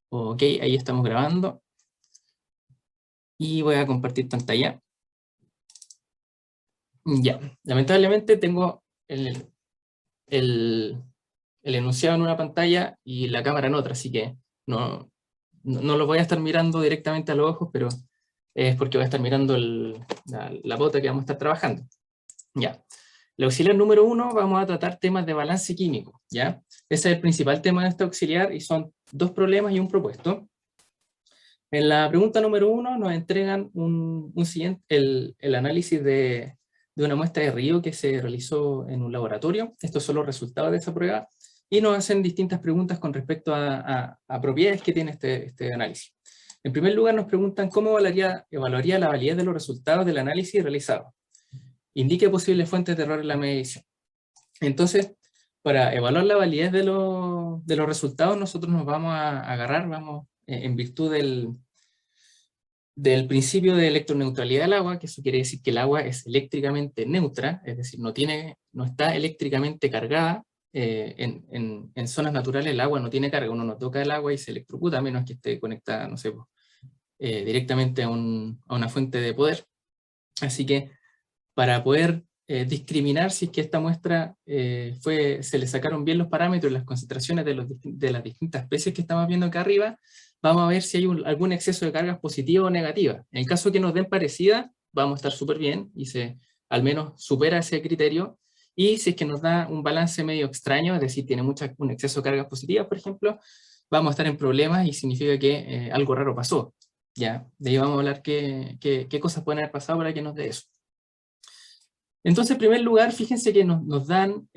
Ok, ahí estamos grabando. Y voy a compartir pantalla. Ya, lamentablemente tengo el enunciado en una pantalla y la cámara en otra, así que no lo voy a estar mirando directamente a los ojos, pero es porque voy a estar mirando la bota que vamos a estar trabajando. Ya. El auxiliar número 1 vamos a tratar temas de balance químico, ¿ya? Ese es el principal tema de este auxiliar y son 2 problemas y un propuesto. En la pregunta número 1 nos entregan el análisis de una muestra de río que se realizó en un laboratorio. Estos son los resultados de esa prueba y nos hacen distintas preguntas con respecto a propiedades que tiene este análisis. En primer lugar nos preguntan cómo evaluaría la validez de los resultados del análisis realizado. Indique posibles fuentes de error en la medición. Entonces, para evaluar la validez de los resultados, nosotros nos vamos a agarrar, en virtud del principio de electroneutralidad del agua, que eso quiere decir que el agua es eléctricamente neutra, es decir, no está eléctricamente cargada. En zonas naturales el agua no tiene carga, uno no toca el agua y se electrocuta, a menos que esté conectada, no sé, directamente a una fuente de poder. Así que para poder discriminar si es que esta muestra se le sacaron bien los parámetros y las concentraciones de las distintas especies que estamos viendo acá arriba, vamos a ver si hay algún exceso de cargas positiva o negativa. En el caso que nos den parecida, vamos a estar súper bien y al menos supera ese criterio. Y si es que nos da un balance medio extraño, es decir, tiene un exceso de cargas positivas, por ejemplo, vamos a estar en problemas y significa que algo raro pasó. Ya, de ahí vamos a hablar qué cosas pueden haber pasado para que nos dé eso. Entonces, en primer lugar, fíjense que nos dan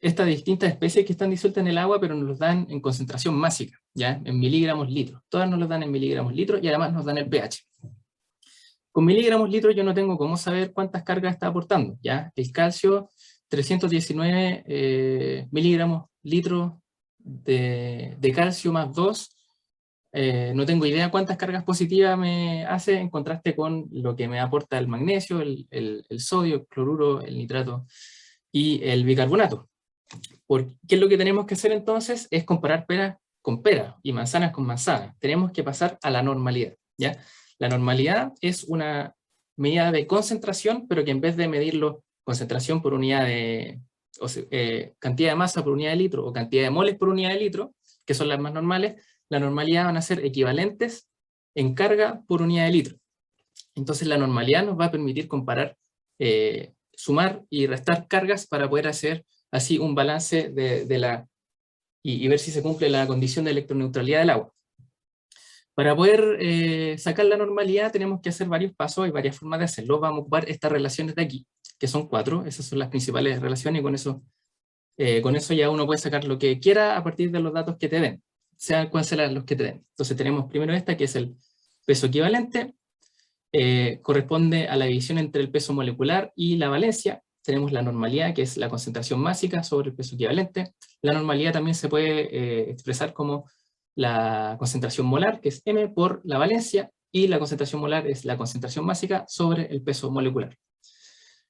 estas distintas especies que están disueltas en el agua, pero nos los dan en concentración másica, ¿ya? En miligramos litros. Todas nos los dan en miligramos litros y además nos dan el pH. Con miligramos litros yo no tengo cómo saber cuántas cargas está aportando, ¿ya? El calcio, 319 miligramos litros de calcio más 2, no tengo idea cuántas cargas positivas me hace en contraste con lo que me aporta el magnesio, el sodio, el cloruro, el nitrato y el bicarbonato. ¿Qué es lo que tenemos que hacer entonces? Es comparar peras con peras y manzanas con manzanas. Tenemos que pasar a la normalidad, ¿ya? La normalidad es una medida de concentración, pero que en vez de medirlo concentración por unidad cantidad de masa por unidad de litro o cantidad de moles por unidad de litro, que son las más normales, la normalidad van a ser equivalentes en carga por unidad de litro. Entonces la normalidad nos va a permitir comparar, sumar y restar cargas para poder hacer así un balance y ver si se cumple la condición de electroneutralidad del agua. Para poder sacar la normalidad tenemos que hacer varios pasos, hay varias formas de hacerlo. Vamos a ocupar estas relaciones de aquí, que son 4, esas son las principales relaciones, y con eso ya uno puede sacar lo que quiera a partir de los datos que te den, sean cuáles sean los que te den. Entonces tenemos primero esta, que es el peso equivalente, corresponde a la división entre el peso molecular y la valencia. Tenemos la normalidad, que es la concentración másica sobre el peso equivalente. La normalidad también se puede expresar como la concentración molar, que es M por la valencia, y la concentración molar es la concentración másica sobre el peso molecular.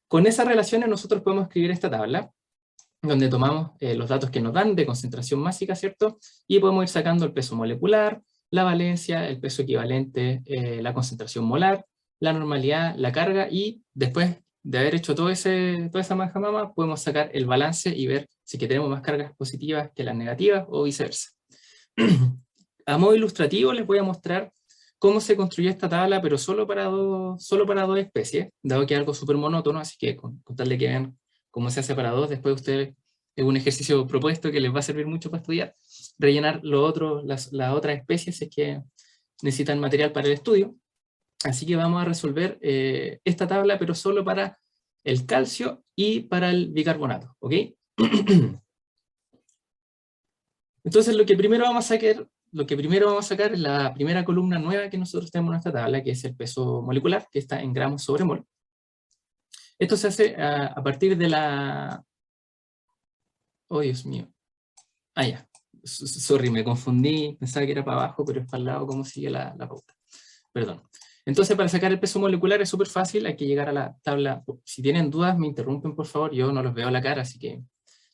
Con esas relaciones nosotros podemos escribir esta tabla, donde tomamos los datos que nos dan de concentración másica, ¿cierto? Y podemos ir sacando el peso molecular, la valencia, el peso equivalente, la concentración molar, la normalidad, la carga, y después de haber hecho toda esa majamama, podemos sacar el balance y ver si que tenemos más cargas positivas que las negativas o viceversa. A modo ilustrativo les voy a mostrar cómo se construyó esta tabla, pero solo para dos especies, dado que es algo súper monótono, así que con tal de que vean cómo se hace para dos, después ustedes, es un ejercicio propuesto que les va a servir mucho para estudiar, rellenar las otras especies si es que necesitan material para el estudio. Así que vamos a resolver esta tabla, pero solo para el calcio y para el bicarbonato, ¿ok? Entonces lo que primero vamos a sacar es la primera columna nueva que nosotros tenemos en nuestra tabla, que es el peso molecular, que está en gramos sobre mol. Esto se hace a partir de la... Oh, Dios mío. Ah, ya. Sorry, me confundí. Pensaba que era para abajo, pero es para el lado como sigue la pauta. Perdón. Entonces, para sacar el peso molecular es súper fácil. Hay que llegar a la tabla. Si tienen dudas, me interrumpen, por favor. Yo no los veo a la cara, así que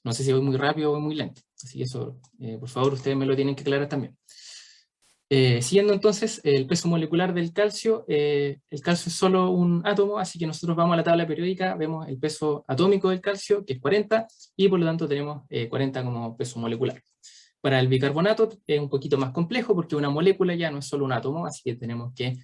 No sé si voy muy rápido o voy muy lento. Así que eso, por favor, ustedes me lo tienen que aclarar también. Siguiendo entonces el peso molecular del calcio, el calcio es solo un átomo, así que nosotros vamos a la tabla periódica, vemos el peso atómico del calcio, que es 40, y por lo tanto tenemos 40 como peso molecular. Para el bicarbonato es un poquito más complejo, porque una molécula ya no es solo un átomo, así que tenemos que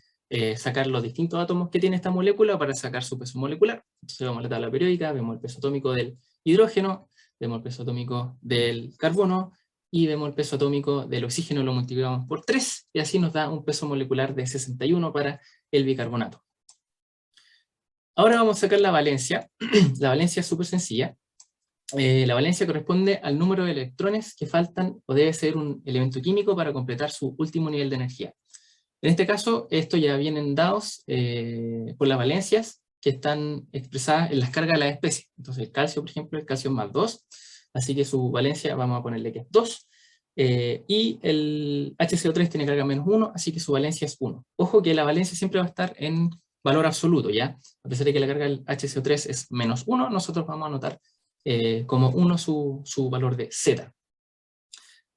sacar los distintos átomos que tiene esta molécula para sacar su peso molecular. Entonces vamos a la tabla periódica, vemos el peso atómico del hidrógeno, vemos el peso atómico del carbono, y vemos el peso atómico del oxígeno, lo multiplicamos por 3, y así nos da un peso molecular de 61 para el bicarbonato. Ahora vamos a sacar la valencia. La valencia es súper sencilla. La valencia corresponde al número de electrones que faltan, o debe ser un elemento químico para completar su último nivel de energía. En este caso, estos ya vienen dados por las valencias que están expresadas en las cargas de las especies. Entonces el calcio, por ejemplo, el calcio es más 2, así que su valencia vamos a ponerle que es 2, y el HCO3 tiene carga menos 1, así que su valencia es 1. Ojo que la valencia siempre va a estar en valor absoluto, ¿ya? A pesar de que la carga del HCO3 es menos 1, nosotros vamos a anotar como 1 su valor de Z.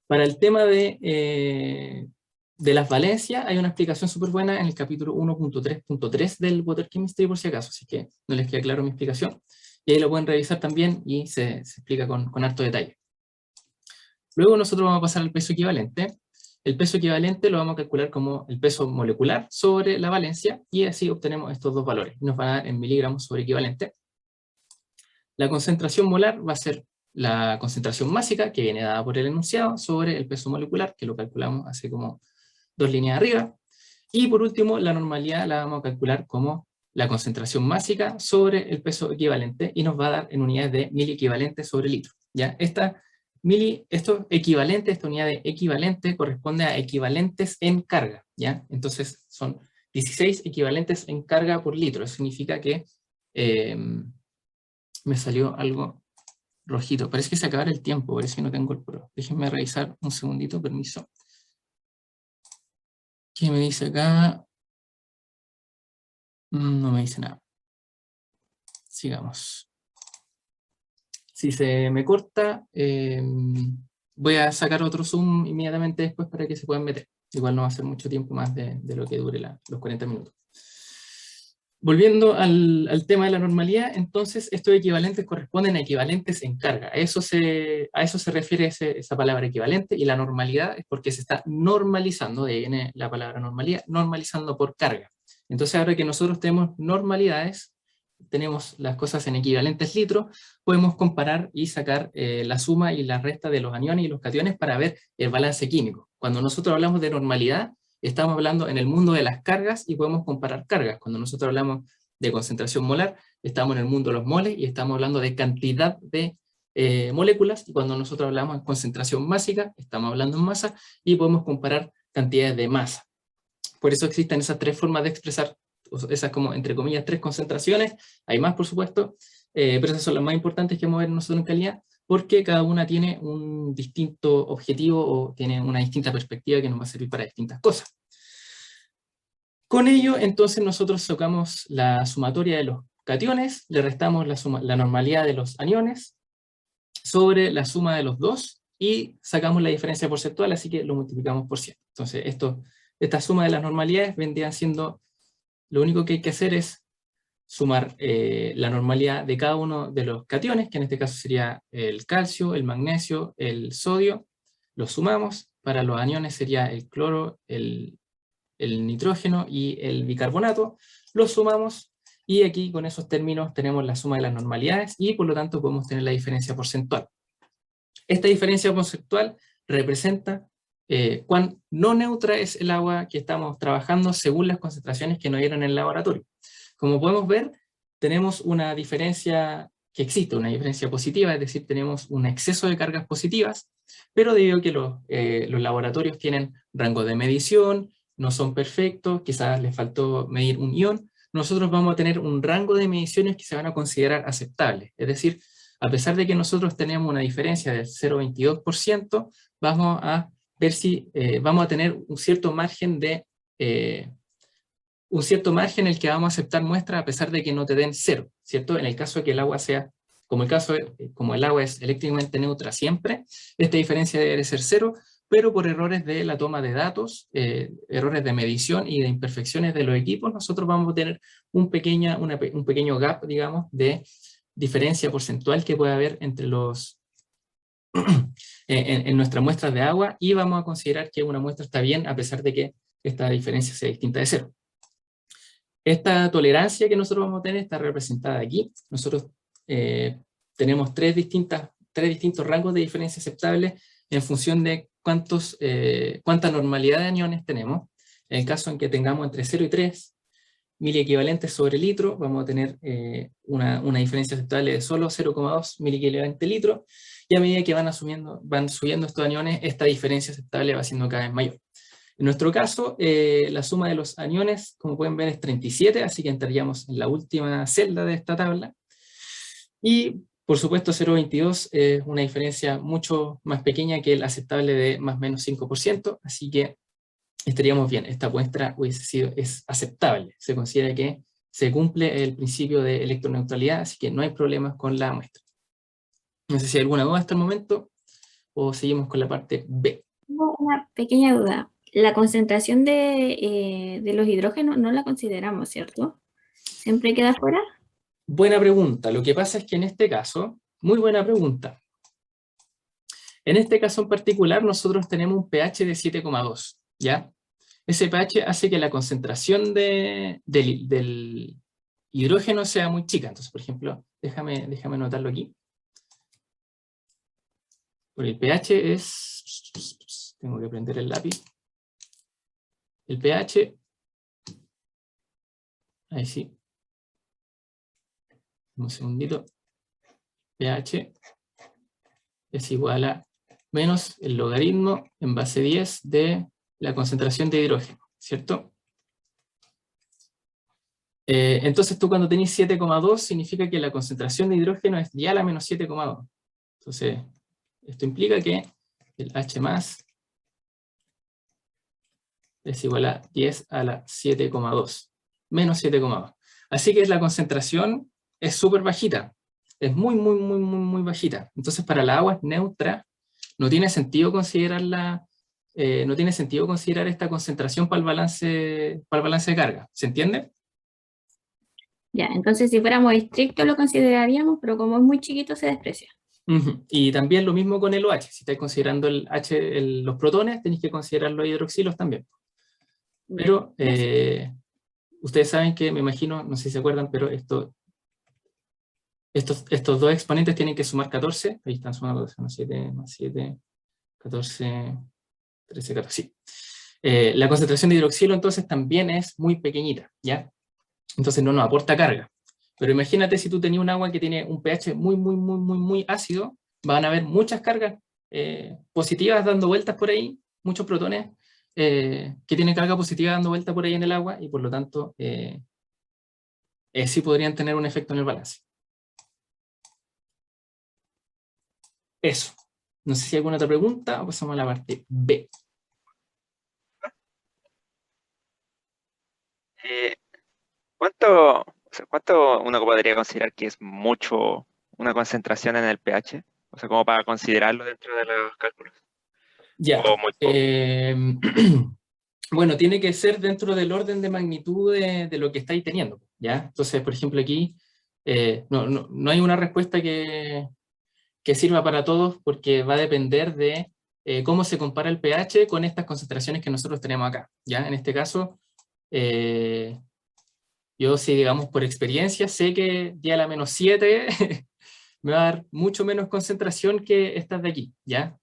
Para el tema de las valencias, hay una explicación súper buena en el capítulo 1.3.3 del Water Chemistry, por si acaso, así que no les queda claro mi explicación. Y ahí lo pueden revisar también y se explica con harto detalle. Luego nosotros vamos a pasar al peso equivalente. El peso equivalente lo vamos a calcular como el peso molecular sobre la valencia, y así obtenemos estos dos valores. Nos van a dar en miligramos sobre equivalente. La concentración molar va a ser la concentración másica, que viene dada por el enunciado, sobre el peso molecular, que lo calculamos así como 2 líneas arriba. Y por último, la normalidad la vamos a calcular como la concentración másica sobre el peso equivalente, y nos va a dar en unidades de miliequivalente sobre litro. ¿Ya? Esto equivalente, esta unidad de equivalente corresponde a equivalentes en carga. ¿Ya? Entonces son 16 equivalentes en carga por litro. Eso significa que me salió algo rojito. Parece que se acabara el tiempo, por eso no tengo el pro. Déjenme revisar un segundito, permiso. ¿Qué me dice acá? No me dice nada. Sigamos. Si se me corta, voy a sacar otro zoom inmediatamente después para que se puedan meter. Igual no va a ser mucho tiempo más de lo que dure los 40 minutos. Volviendo al tema de la normalidad, entonces estos equivalentes corresponden a equivalentes en carga. A eso se refiere esa palabra equivalente, y la normalidad es porque se está normalizando, de ahí viene la palabra normalidad, normalizando por carga. Entonces ahora que nosotros tenemos normalidades, tenemos las cosas en equivalentes litros, podemos comparar y sacar la suma y la resta de los aniones y los cationes para ver el balance químico. Cuando nosotros hablamos de normalidad, estamos hablando en el mundo de las cargas y podemos comparar cargas. Cuando nosotros hablamos de concentración molar, estamos en el mundo de los moles y estamos hablando de cantidad de moléculas, y cuando nosotros hablamos de concentración másica, estamos hablando en masa, y podemos comparar cantidades de masa. Por eso existen esas tres formas de expresar, esas como, entre comillas, tres concentraciones. Hay más, por supuesto, pero esas son las más importantes que vamos a ver nosotros en calidad, porque cada una tiene un distinto objetivo o tiene una distinta perspectiva que nos va a servir para distintas cosas. Con ello, entonces, nosotros sacamos la sumatoria de los cationes, le restamos la normalidad de los aniones sobre la suma de los dos, y sacamos la diferencia porcentual, así que lo multiplicamos por 100. Entonces, esta suma de las normalidades vendrían siendo, lo único que hay que hacer es sumar la normalidad de cada uno de los cationes, que en este caso sería el calcio, el magnesio, el sodio, los sumamos. Para los aniones sería el cloro, el nitrógeno y el bicarbonato, los sumamos, y aquí con esos términos tenemos la suma de las normalidades, y por lo tanto podemos tener la diferencia porcentual. Esta diferencia porcentual representa cuán no neutra es el agua que estamos trabajando según las concentraciones que nos dieron en el laboratorio. Como podemos ver, tenemos una diferencia que existe, una diferencia positiva, es decir, tenemos un exceso de cargas positivas, pero debido a que los laboratorios tienen rangos de medición, no son perfectos, quizás les faltó medir un ion, nosotros vamos a tener un rango de mediciones que se van a considerar aceptables. Es decir, a pesar de que nosotros tenemos una diferencia del 0,22%, vamos a ver si vamos a tener un cierto margen en el que vamos a aceptar muestras a pesar de que no te den 0, ¿cierto? En el caso de que el agua sea Como como el agua es eléctricamente neutra siempre, esta diferencia debe ser 0, pero por errores de la toma de datos, errores de medición y de imperfecciones de los equipos, nosotros vamos a tener un pequeño gap, digamos, de diferencia porcentual que puede haber entre los en nuestras muestras de agua, y vamos a considerar que una muestra está bien a pesar de que esta diferencia sea distinta de 0. Esta tolerancia que nosotros vamos a tener está representada aquí. Nosotros tenemos tres distintos rangos de diferencia aceptable en función de cuánta normalidad de aniones tenemos. En el caso en que tengamos entre 0 y 3 miliequivalentes sobre litro, vamos a tener una diferencia aceptable de solo 0,2 miliequivalente litro, y a medida que van subiendo estos aniones, esta diferencia aceptable va siendo cada vez mayor. En nuestro caso, la suma de los aniones, como pueden ver, es 37, así que entraríamos en la última celda de esta tabla. Y, por supuesto, 0,22 es una diferencia mucho más pequeña que el aceptable de más o menos 5%, así que estaríamos bien. Esta muestra es aceptable. Se considera que se cumple el principio de electroneutralidad, así que no hay problemas con la muestra. No sé si hay alguna duda hasta el momento, o seguimos con la parte B. Tengo una pequeña duda. La concentración de los hidrógenos no la consideramos, ¿cierto? ¿Siempre queda fuera? Buena pregunta. Lo que pasa es que en este caso, muy buena pregunta. En este caso en particular, nosotros tenemos un pH de 7,2, ¿ya? Ese pH hace que la concentración del hidrógeno sea muy chica. Entonces, por ejemplo, déjame anotarlo aquí. Porque el pH es... Tengo que prender el lápiz. El pH... Ahí sí. Un segundito. pH es igual a menos el logaritmo en base 10 de la concentración de hidrógeno, ¿cierto? Entonces tú cuando tenés 7,2 significa que la concentración de hidrógeno es ya la menos 7,2. Entonces, esto implica que el H más es igual a 10 a la 7,2, menos 7,2. Así que la concentración es súper bajita, es muy bajita. Entonces para la agua neutra no tiene sentido considerarla, no tiene sentido considerar esta concentración para el balance de carga. ¿Se entiende? Ya, entonces si fuéramos estrictos lo consideraríamos, pero como es muy chiquito se desprecia. Y también lo mismo con el OH. Si estáis considerando los protones, tenéis que considerar los hidroxilos también. Pero ustedes saben que, me imagino, no sé si se acuerdan, pero estos dos exponentes tienen que sumar 14. Ahí están sumando 7 más 7, 14, 13, 14. Sí. La concentración de hidroxilo entonces también es muy pequeñita, ¿ya? Entonces no nos aporta carga. Pero imagínate si tú tenías un agua que tiene un pH muy ácido, van a haber muchas cargas positivas dando vueltas por ahí, muchos protones que tienen carga positiva dando vueltas por ahí en el agua, y por lo tanto sí podrían tener un efecto en el balance. Eso. No sé si hay alguna otra pregunta o pasamos a la parte B. ¿Cuánto uno podría considerar que es mucho una concentración en el pH? O sea, como para considerarlo dentro de los cálculos. Ya. O muy poco. Bueno, tiene que ser dentro del orden de magnitud de lo que estáis teniendo, ¿ya? Entonces, por ejemplo, aquí no hay una respuesta que sirva para todos, porque va a depender de cómo se compara el pH con estas concentraciones que nosotros tenemos acá, ¿ya? En este caso, yo sí, digamos, por experiencia, sé que ya a la menos 7 me va a dar mucho menos concentración que estas de aquí, ¿ya?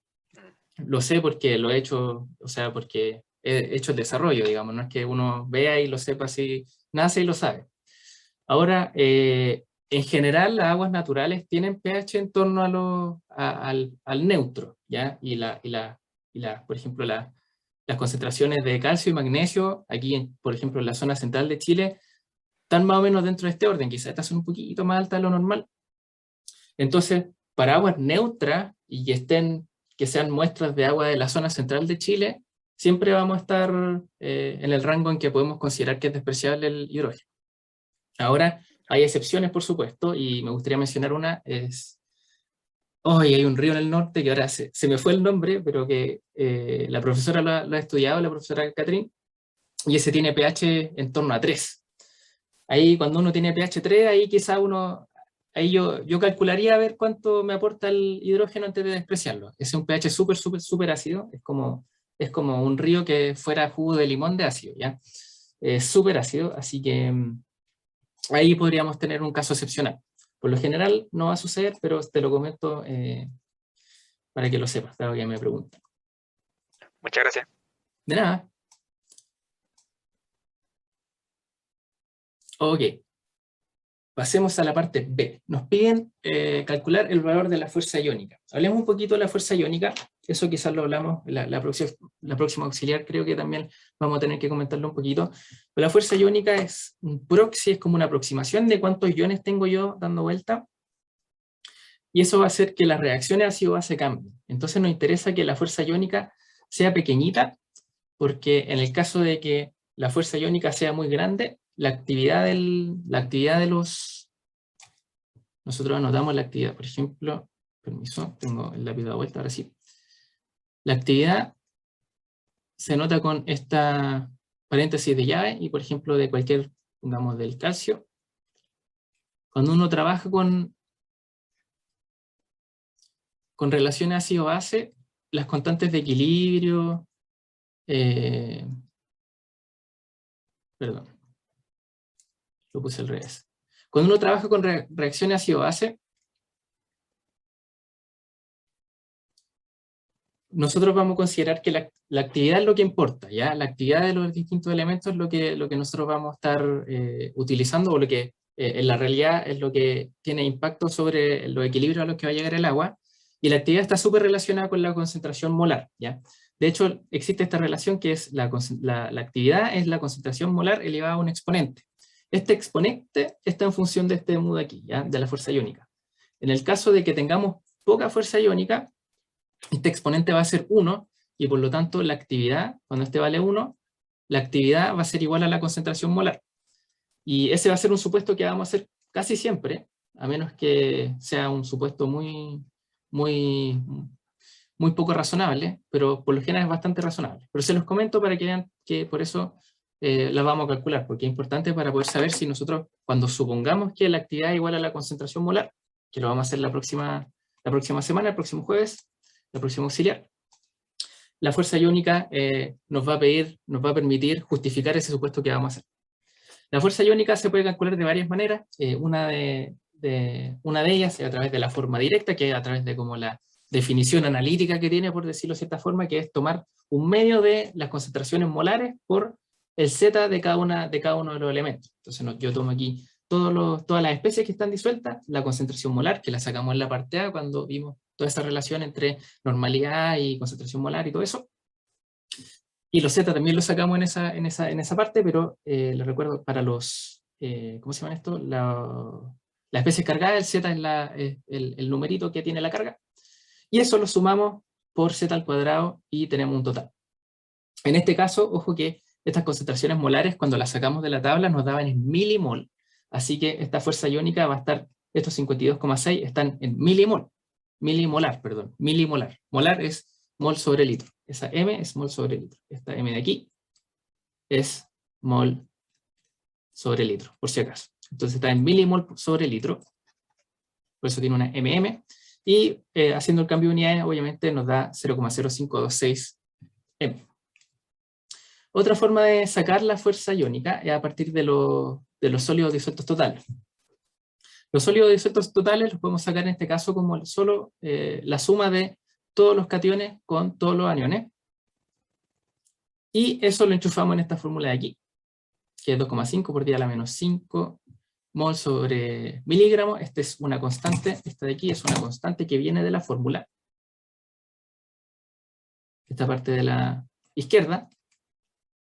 Lo sé porque lo he hecho, o sea, porque he hecho el desarrollo, digamos, no es que uno vea y lo sepa así, nace y lo sabe. Ahora, en general, las aguas naturales tienen pH en torno al neutro, ¿ya? Por ejemplo, las concentraciones de calcio y magnesio, aquí, por ejemplo, en la zona central de Chile, están más o menos dentro de este orden, quizás estas son un poquito más altas de lo normal. Entonces, para aguas neutras y que sean muestras de agua de la zona central de Chile, siempre vamos a estar en el rango en que podemos considerar que es despreciable el hidrógeno. Ahora, Hay excepciones, por supuesto, y me gustaría mencionar una, hoy hay un río en el norte que ahora se me fue el nombre, pero que la profesora lo ha estudiado, la profesora Catherine, y ese tiene pH en torno a 3. Ahí cuando uno tiene pH 3, ahí quizá ahí yo calcularía a ver cuánto me aporta el hidrógeno antes de despreciarlo. Ese es un pH súper ácido, es como un río que fuera jugo de limón de ácido, ¿ya? Es súper ácido, así que ahí podríamos tener un caso excepcional. Por lo general no va a suceder, pero te lo comento para que lo sepas, dado que me preguntan. Muchas gracias. De nada. Ok. Pasemos a la parte B. Nos piden calcular el valor de la fuerza iónica. Hablemos un poquito de la fuerza iónica. Eso quizás lo hablamos, la próxima auxiliar creo que también vamos a tener que comentarlo un poquito. Pero la fuerza iónica es un proxy, es como una aproximación de cuántos iones tengo yo dando vuelta. Y eso va a hacer que las reacciones ácido-base cambien. Entonces nos interesa que la fuerza iónica sea pequeñita, porque en el caso de que la fuerza iónica sea muy grande, la actividad de los... Nosotros anotamos la actividad, por ejemplo, permiso, tengo el lápiz de vuelta, ahora sí. La actividad se nota con esta paréntesis de llave, y por ejemplo de cualquier, pongamos del calcio. Cuando uno trabaja con relaciones ácido-base, las constantes de equilibrio, perdón, lo puse al revés. Cuando uno trabaja con reacciones ácido-base, nosotros vamos a considerar que la actividad es lo que importa, ¿ya? La actividad de los distintos elementos es lo que nosotros vamos a estar utilizando, o lo que en la realidad es lo que tiene impacto sobre los equilibrios a los que va a llegar el agua, y la actividad está súper relacionada con la concentración molar, ¿ya? De hecho, existe esta relación que es la actividad es la concentración molar elevada a un exponente. Este exponente está en función de este mu de aquí, ¿ya? De la fuerza iónica. En el caso de que tengamos poca fuerza iónica, este exponente va a ser 1, y por lo tanto la actividad, cuando este vale 1, la actividad va a ser igual a la concentración molar. Y ese va a ser un supuesto que vamos a hacer casi siempre, a menos que sea un supuesto muy poco razonable, pero por lo general es bastante razonable. Pero se los comento para que vean que por eso la vamos a calcular, porque es importante para poder saber si nosotros, cuando supongamos que la actividad es igual a la concentración molar, que lo vamos a hacer la próxima semana, el próximo jueves, la próxima auxiliar, la fuerza iónica nos va a permitir justificar ese supuesto que vamos a hacer. La fuerza iónica se puede calcular de varias maneras. Una de ellas es a través de la forma directa, que es a través de como la definición analítica que tiene, por decirlo de cierta forma, que es tomar un medio de las concentraciones molares por el Z de cada uno de los elementos. Entonces yo tomo aquí todas las especies que están disueltas, la concentración molar, que la sacamos en la parte A cuando vimos toda esa relación entre normalidad y concentración molar y todo eso. Y los Z también los sacamos en esa parte, pero les recuerdo, para los, ¿cómo se llama esto? La especie cargada, el Z es el numerito que tiene la carga. Y eso lo sumamos por Z al cuadrado y tenemos un total. En este caso, ojo que estas concentraciones molares, cuando las sacamos de la tabla, nos daban en milimol. Así que esta fuerza iónica va a estar, estos 52,6 están en milimolar. Molar es mol sobre litro. Esa M es mol sobre litro. Esta M de aquí es mol sobre litro, por si acaso. Entonces está en milimol sobre litro. Por eso tiene una MM. Y haciendo el cambio de unidades, obviamente nos da 0,0526 M. Otra forma de sacar la fuerza iónica es a partir de los sólidos disueltos totales. Los sólidos disueltos totales los podemos sacar en este caso como solo la suma de todos los cationes con todos los aniones. Y eso lo enchufamos en esta fórmula de aquí, que es 2,5 por 10 a la menos 5 mol sobre miligramo. Esta es una constante, esta de aquí es una constante que viene de la fórmula. Esta parte de la izquierda.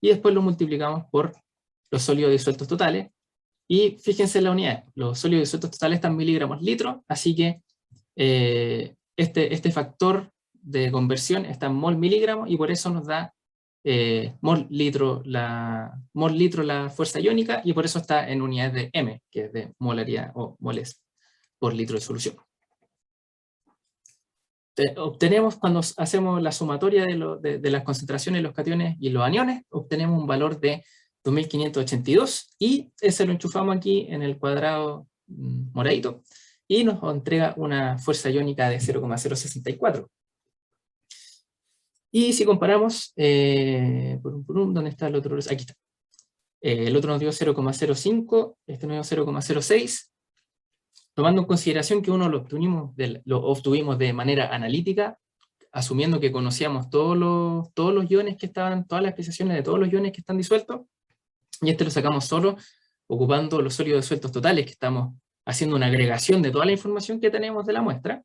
Y después lo multiplicamos por los sólidos disueltos totales. Y fíjense en la unidad, los sólidos disueltos totales están en miligramos litro, así que este factor de conversión está en mol miligramo, y por eso nos da mol litro la fuerza iónica, y por eso está en unidades de M, que es de molaridad o moles por litro de solución. Obtenemos, cuando hacemos la sumatoria de las concentraciones de los cationes y los aniones, obtenemos un valor de 2582, y ese lo enchufamos aquí en el cuadrado moradito, y nos entrega una fuerza iónica de 0,064. Y si comparamos, ¿dónde está el otro? Aquí está. El otro nos dio 0,05, este nos dio 0,06, tomando en consideración que uno lo obtuvimos de manera analítica, asumiendo que conocíamos todos los iones que estaban, todas las especificaciones de todos los iones que están disueltos, y este lo sacamos solo ocupando los sólidos disueltos totales, que estamos haciendo una agregación de toda la información que tenemos de la muestra.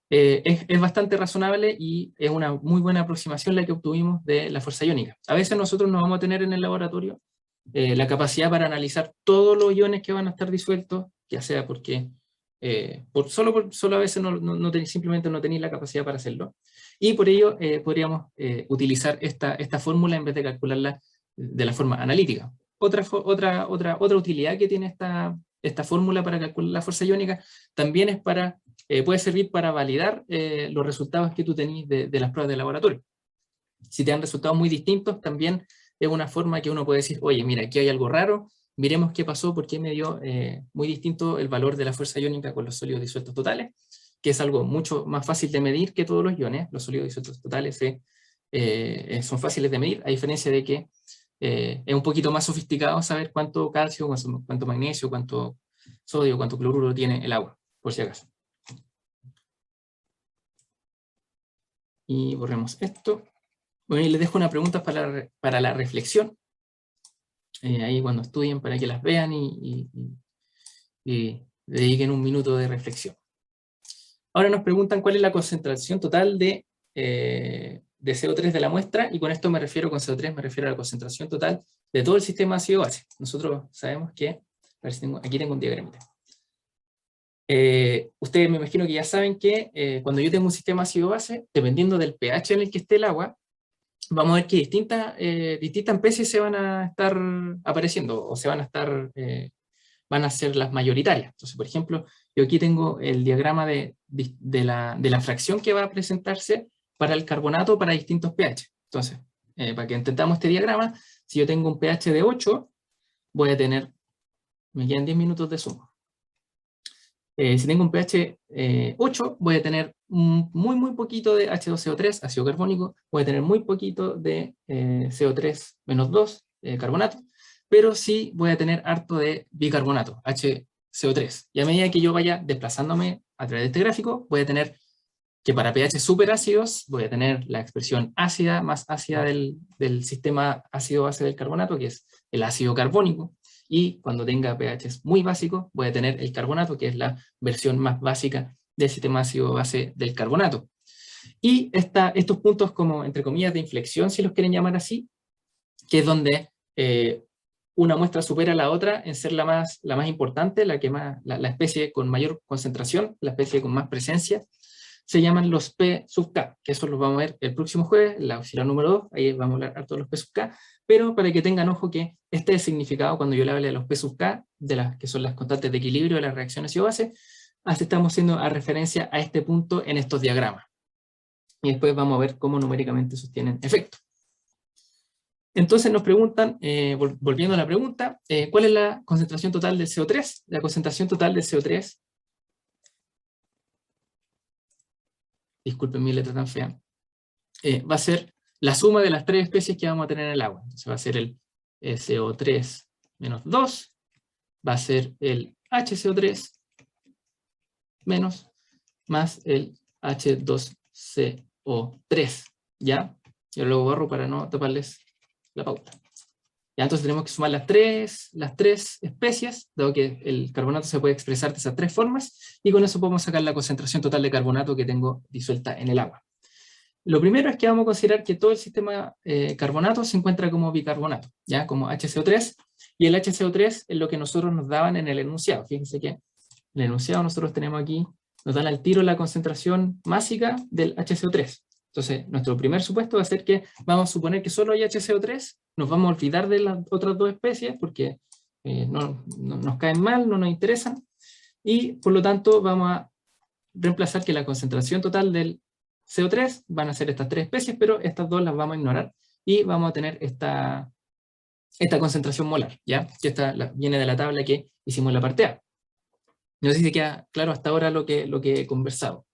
Es bastante razonable y es una muy buena aproximación la que obtuvimos de la fuerza iónica. A veces nosotros no vamos a tener en el laboratorio la capacidad para analizar todos los iones que van a estar disueltos, ya sea porque solo a veces simplemente no tenéis la capacidad para hacerlo, y por ello podríamos utilizar esta fórmula en vez de calcularla de la forma analítica. Otra utilidad que tiene esta fórmula para calcular la fuerza iónica también es puede servir para validar los resultados que tú tenés de las pruebas de laboratorio. Si te dan resultados muy distintos, también es una forma que uno puede decir, oye, mira, aquí hay algo raro, miremos qué pasó, por qué me dio muy distinto el valor de la fuerza iónica con los sólidos disueltos totales, que es algo mucho más fácil de medir que todos los iones. Los sólidos disueltos totales son fáciles de medir, a diferencia de que es un poquito más sofisticado saber cuánto calcio, cuánto magnesio, cuánto sodio, cuánto cloruro tiene el agua, por si acaso. Y borremos esto. Bueno, y les dejo unas preguntas para la reflexión. Ahí cuando estudien, para que las vean y dediquen un minuto de reflexión. Ahora nos preguntan cuál es la concentración total de CO3 de la muestra, y con esto con CO3 me refiero a la concentración total de todo el sistema ácido-base. Nosotros sabemos que, a ver si aquí tengo un diagramita. Ustedes me imagino que ya saben que cuando yo tengo un sistema ácido-base, dependiendo del pH en el que esté el agua, vamos a ver que distintas especies se van a estar apareciendo, o van a ser las mayoritarias. Entonces, por ejemplo, yo aquí tengo el diagrama de la fracción que va a presentarse para el carbonato para distintos pH. Entonces, para que entendamos este diagrama, si yo tengo un pH de 8, voy a tener, me quedan 10 minutos de sumo. Si tengo un pH 8, voy a tener muy poquito de H2CO3, ácido carbónico, voy a tener muy poquito de CO3-2, carbonato, pero sí voy a tener harto de bicarbonato, HCO3. Y a medida que yo vaya desplazándome a través de este gráfico, voy a tener que para pH superácidos voy a tener la expresión ácida, más ácida del sistema ácido-base del carbonato, que es el ácido carbónico. Y cuando tenga pHs muy básicos, voy a tener el carbonato, que es la versión más básica del sistema ácido-base del carbonato. Y estos puntos como, entre comillas, de inflexión, si los quieren llamar así, que es donde una muestra supera a la otra en ser la más importante, la especie con mayor concentración, la especie con más presencia, se llaman los P sub K, que eso los vamos a ver el próximo jueves, la auxiliar número 2, ahí vamos a hablar de todos los P sub K, pero para que tengan ojo que este es el significado cuando yo le hable de los P sub K, que son las constantes de equilibrio de las reacciones ácido-base, así estamos haciendo a referencia a este punto en estos diagramas. Y después vamos a ver cómo numéricamente sostienen efecto. Entonces nos preguntan, volviendo a la pregunta, ¿cuál es la concentración total del CO3? La concentración total del CO3, disculpen mi letra tan fea, va a ser la suma de las tres especies que vamos a tener en el agua. Entonces va a ser el CO3 menos 2, va a ser el HCO3 menos, más el H2CO3, ¿ya? Yo luego borro para no taparles la pauta. Ya, entonces tenemos que sumar las tres especies, dado que el carbonato se puede expresar de esas tres formas, y con eso podemos sacar la concentración total de carbonato que tengo disuelta en el agua. Lo primero es que vamos a considerar que todo el sistema carbonato se encuentra como bicarbonato, ya como HCO3, y el HCO3 es lo que nosotros nos daban en el enunciado. Fíjense que en el enunciado nosotros tenemos aquí, nos dan al tiro la concentración másica del HCO3. Entonces, nuestro primer supuesto va a ser que vamos a suponer que solo hay HCO3, nos vamos a olvidar de las otras dos especies porque no nos caen mal, no nos interesan, y por lo tanto vamos a reemplazar que la concentración total del CO3 van a ser estas tres especies, pero estas dos las vamos a ignorar y vamos a tener esta concentración molar, ¿ya? Que viene de la tabla que hicimos en la parte A. No sé si queda claro hasta ahora lo que he conversado.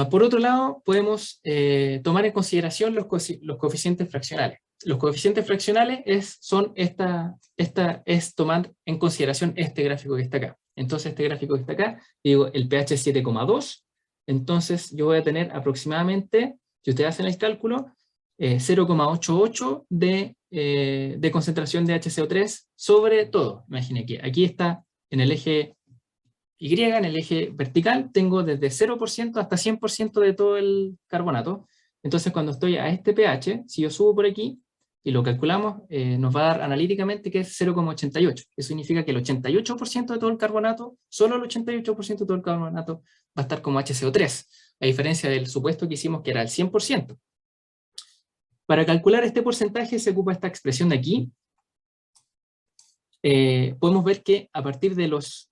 Por otro lado, podemos tomar en consideración los coeficientes fraccionales. Los coeficientes fraccionales es tomar en consideración este gráfico que está acá. Entonces, este gráfico que está acá, digo, el pH es 7,2, entonces yo voy a tener aproximadamente, si ustedes hacen el cálculo, 0,88 de concentración de HCO3 sobre todo. Imaginen que aquí está en el eje Y, en el eje vertical, tengo desde 0% hasta 100% de todo el carbonato. Entonces, cuando estoy a este pH, si yo subo por aquí y lo calculamos, nos va a dar analíticamente que es 0,88. Eso significa que el 88% de todo el carbonato, solo el 88% de todo el carbonato va a estar como HCO3, a diferencia del supuesto que hicimos que era el 100%. Para calcular este porcentaje se ocupa esta expresión de aquí. Podemos ver que a partir de los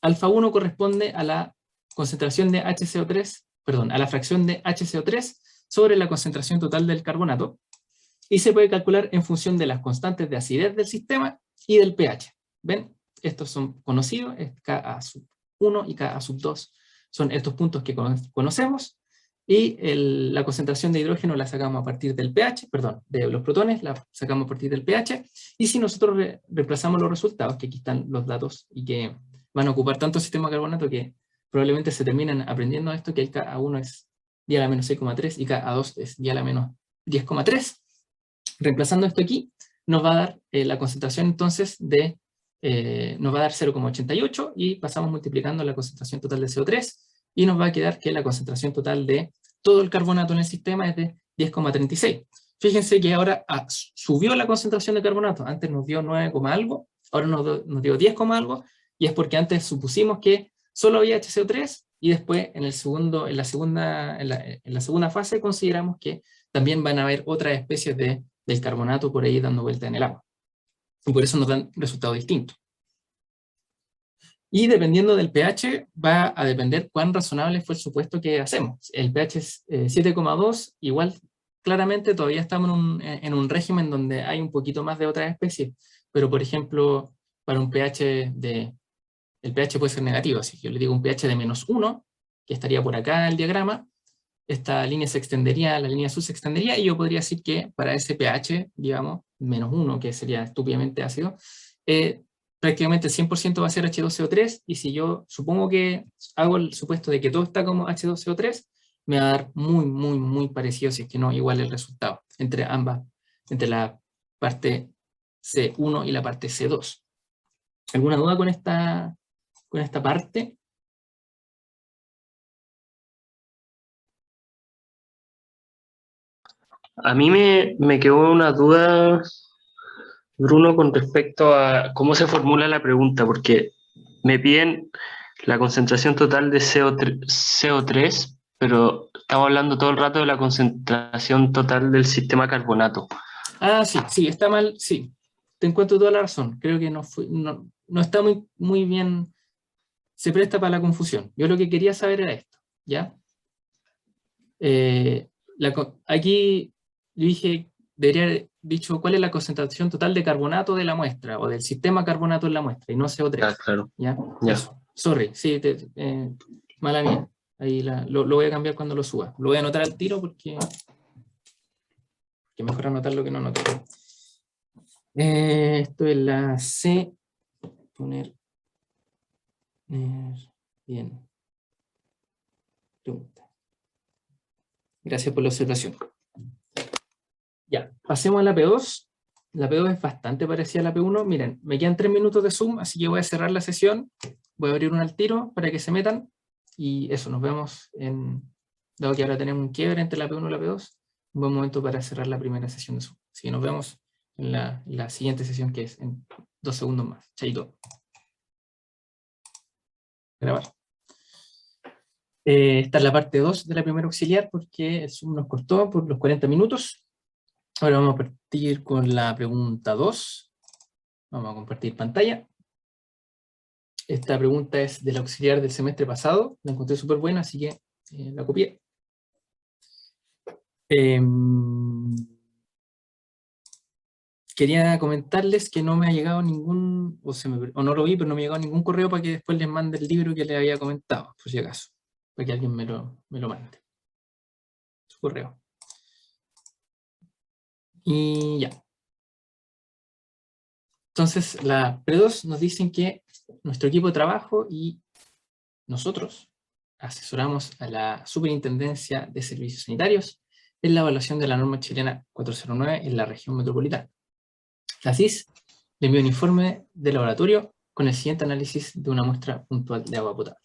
alfa 1 corresponde a la concentración de HCO3, perdón, a la fracción de HCO3 sobre la concentración total del carbonato, y se puede calcular en función de las constantes de acidez del sistema y del pH. ¿Ven? Estos son conocidos, Ka1 y Ka2 son estos puntos que conocemos, y la concentración de hidrógeno la sacamos a partir del pH, perdón, de los protones la sacamos a partir del pH, y si nosotros reemplazamos los resultados, que aquí están los datos, y que van a ocupar tanto el sistema de carbonato que probablemente se terminan aprendiendo esto, que el Ka1 es 10 a la menos 6,3 y Ka2 es 10 a la menos 10,3. Reemplazando esto aquí, nos va a dar la concentración entonces nos va a dar 0,88 y pasamos multiplicando la concentración total de CO3 y nos va a quedar que la concentración total de todo el carbonato en el sistema es de 10,36. Fíjense que ahora subió la concentración de carbonato, antes nos dio 9, algo, ahora nos dio 10, algo, y es porque antes supusimos que solo había HCO3 y después en la segunda fase consideramos que también van a haber otras especies del carbonato por ahí dando vuelta en el agua. Y por eso nos dan resultados distintos. Y dependiendo del pH, va a depender cuán razonable fue el supuesto que hacemos. El pH es 7,2, igual claramente todavía estamos en un régimen donde hay un poquito más de otras especies, pero por ejemplo, para un pH el pH puede ser negativo, si yo le digo un pH de -1, que estaría por acá el diagrama, esta línea se extendería, la línea azul se extendería, y yo podría decir que para ese pH, digamos, -1, que sería estúpidamente ácido, prácticamente el 100% va a ser H2CO3, y si yo supongo que hago el supuesto de que todo está como H2CO3, me va a dar muy, muy, muy parecido, si es que no igual el resultado, entre ambas, entre la parte C1 y la parte C2. ¿Alguna duda con esta parte? A mí me quedó una duda, Bruno, con respecto a cómo se formula la pregunta, porque me piden la concentración total de CO3, pero estamos hablando todo el rato de la concentración total del sistema carbonato. Ah, sí, está mal, sí. Te encuentro toda la razón. Creo que no está muy bien, se presta para la confusión. Yo lo que quería saber era esto, ¿ya? Aquí yo debería haber dicho cuál es la concentración total de carbonato de la muestra, o del sistema carbonato en la muestra, y no CO3. Ah, claro. ¿Ya? Ya. Eso. Sorry, sí, mala mía. Ahí lo voy a cambiar cuando lo suba. Lo voy a anotar al tiro porque mejor anotar lo que no anoté. Esto es la C. Poner. Bien. Pregunta. Gracias por la observación. Ya, pasemos a la P2. La P2 es bastante parecida a la P1. Miren, me quedan 3 minutos de Zoom, así que voy a cerrar la sesión. Voy a abrir una al tiro para que se metan. Y eso, nos vemos dado que ahora tenemos un quiebre entre la P1 y la P2, un buen momento para cerrar la primera sesión de Zoom. Así que nos vemos en la siguiente sesión, que es en 2 segundos más. Chaito. Grabar. Esta es la parte 2 de la primera auxiliar porque el Zoom nos cortó por los 40 minutos. Ahora vamos a partir con la pregunta 2. Vamos a compartir pantalla. Esta pregunta es del auxiliar del semestre pasado. La encontré súper buena, así que la copié. Quería comentarles que no me ha llegado ningún, o no lo vi, pero no me ha llegado ningún correo para que después les mande el libro que les había comentado, por si acaso. Para que alguien me lo mande. Su correo. Y ya. Entonces, la Pre2 nos dicen que nuestro equipo de trabajo y nosotros asesoramos a la Superintendencia de Servicios Sanitarios en la evaluación de la norma chilena 409 en la región metropolitana. La CIS le envió un informe de laboratorio con el siguiente análisis de una muestra puntual de agua potable.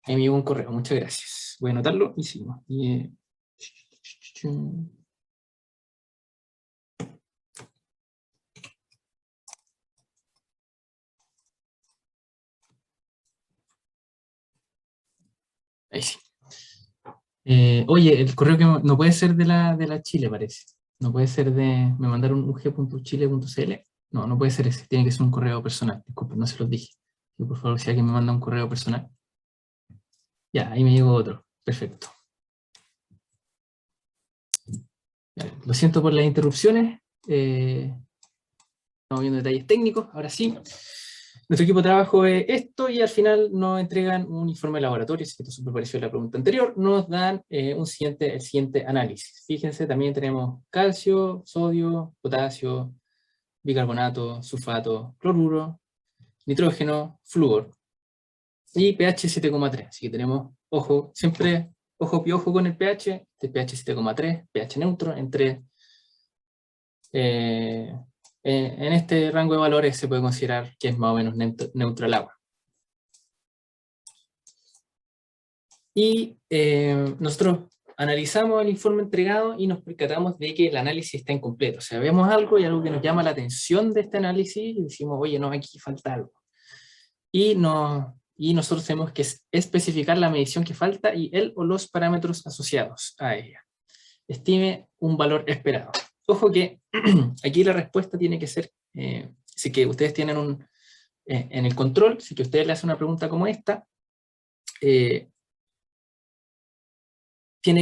Ahí me llegó un correo, muchas gracias. Voy a anotarlo y sigo. Ahí sí. Oye, el correo que no puede ser de la Chile, parece. No puede ser de... Me mandaron ug.chile.cl. No puede ser ese. Tiene que ser un correo personal. Disculpen, no se los dije. Yo, por favor, si alguien me manda un correo personal. Ya, ahí me llegó otro. Perfecto. Ya, lo siento por las interrupciones. Estamos viendo detalles técnicos. Ahora sí. Nuestro equipo de trabajo es esto y al final nos entregan un informe de laboratorio, así que esto súper pareció a la pregunta anterior, nos dan el siguiente análisis. Fíjense, también tenemos calcio, sodio, potasio, bicarbonato, sulfato, cloruro, nitrógeno, flúor y pH 7,3. Así que tenemos, ojo, siempre ojo piojo con el pH, este pH 7,3, pH neutro, en este rango de valores se puede considerar que es más o menos neutro el agua. Y nosotros analizamos el informe entregado y nos percatamos de que el análisis está incompleto. O sea, vemos algo y algo que nos llama la atención de este análisis y decimos, oye, no, aquí falta algo. Y nosotros tenemos que especificar la medición que falta y el o los parámetros asociados a ella. Estime un valor esperado. Ojo que aquí la respuesta tiene que ser, si que ustedes tienen en el control, si que ustedes le hacen una pregunta como esta, tiene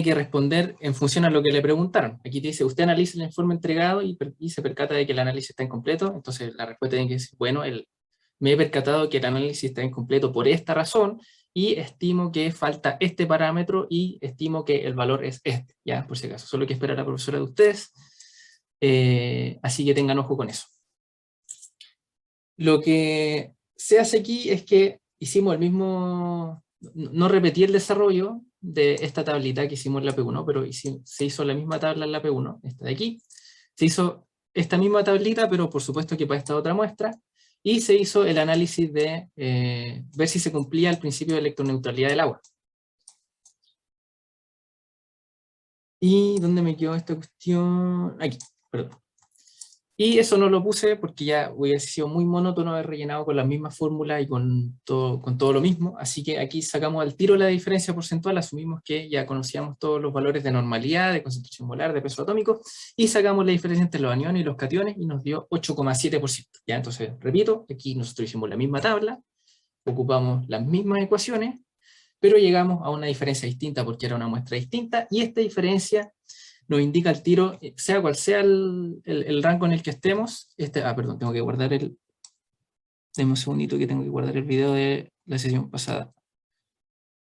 que responder en función a lo que le preguntaron. Aquí te dice, usted analiza el informe entregado y se percata de que el análisis está incompleto, entonces la respuesta tiene que decir, bueno, me he percatado que el análisis está incompleto por esta razón, y estimo que falta este parámetro, y estimo que el valor es este, ya, por si acaso. Solo hay que esperar a la profesora de ustedes, así que tengan ojo con eso. Lo que se hace aquí es que hicimos el mismo, no repetí el desarrollo de esta tablita que hicimos en la P1, pero se hizo la misma tabla en la P1, esta de aquí. Se hizo esta misma tablita, pero por supuesto que para esta otra muestra, y se hizo el análisis de ver si se cumplía el principio de electroneutralidad del agua. ¿Y dónde me quedó esta cuestión? Aquí, perdón. Y eso no lo puse porque ya hubiera sido muy monótono haber rellenado con la misma fórmula y con todo lo mismo, así que aquí sacamos al tiro la diferencia porcentual, asumimos que ya conocíamos todos los valores de normalidad, de concentración molar, de peso atómico, y sacamos la diferencia entre los aniones y los cationes y nos dio 8,7%. Ya, entonces, repito, aquí nosotros hicimos la misma tabla, ocupamos las mismas ecuaciones, pero llegamos a una diferencia distinta porque era una muestra distinta, y esta diferencia nos indica el tiro, sea cual sea el rango en el que estemos. Perdón, tengo que guardar Deme un segundito que tengo que guardar el video de la sesión pasada.